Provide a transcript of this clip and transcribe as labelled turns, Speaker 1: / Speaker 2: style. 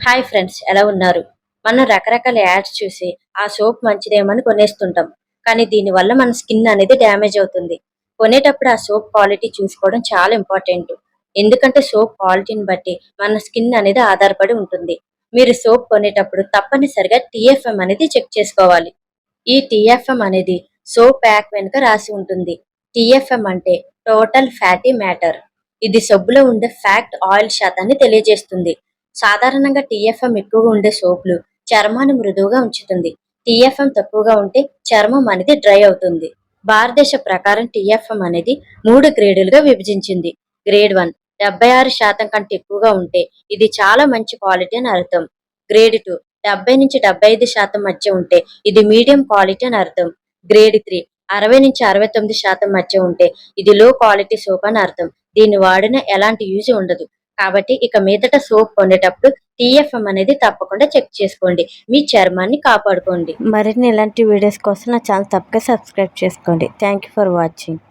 Speaker 1: Hi friends, ఎలా ఉన్నారు? మనం రకరకాల యాడ్స్ చూసి ఆ సోప్ మంచిదేమని కొనేస్తుంటాం. కానీ దీనివల్ల మన స్కిన్ అనేది డ్యామేజ్ అవుతుంది. కొనేటప్పుడు ఆ సోప్ క్వాలిటీ చూసుకోవడం చాలా ఇంపార్టెంట్. ఎందుకంటే సోప్ క్వాలిటీని బట్టి మన స్కిన్ అనేది ఆధారపడి ఉంటుంది. మీరు సోప్ కొనేటప్పుడు తప్పనిసరిగా టీఎఫ్ఎం అనేది చెక్ చేసుకోవాలి. ఈ టీఎఫ్ఎం అనేది సోప్ ప్యాక్ వెనుక రాసి ఉంటుంది. టీఎఫ్ఎం అంటే టోటల్ ఫ్యాటీ మ్యాటర్. ఇది సబ్బులో ఉండే ఫ్యాక్ట్ ఆయిల్ శాతాన్ని తెలియజేస్తుంది. సాధారణంగా టీఎఫ్ఎం ఎక్కువగా ఉండే సోపులు చర్మాన్ని మృదువుగా ఉంచుతుంది. టీఎఫ్ఎం తక్కువగా ఉంటే చర్మం అనేది డ్రై అవుతుంది. భారతదేశ ప్రకారం టీఎఫ్ఎం అనేది 3 గ్రేడులుగా విభజించింది. గ్రేడ్ 1 76% కంటే ఎక్కువగా ఉంటే ఇది చాలా మంచి క్వాలిటీ అని అర్థం. గ్రేడ్ 2 70 నుంచి 75% మధ్య ఉంటే ఇది మీడియం క్వాలిటీ అని అర్థం. గ్రేడ్ 3 60 నుంచి 69% మధ్య ఉంటే ఇది లో క్వాలిటీ సోప్ అని అర్థం. దీన్ని వాడిన ఎలాంటి యూజ్ ఉండదు. కాబట్టి ఇక మీదట సోప్ కొనేటప్పుడు టీఎఫ్ఎం అనేది తప్పకుండా చెక్ చేసుకోండి. మీ చర్మాన్ని కాపాడుకోండి.
Speaker 2: మరిన్ని ఇలాంటి వీడియోస్ కోసం నా ఛానల్ తప్పక సబ్స్క్రైబ్ చేసుకోండి. Thank you for watching.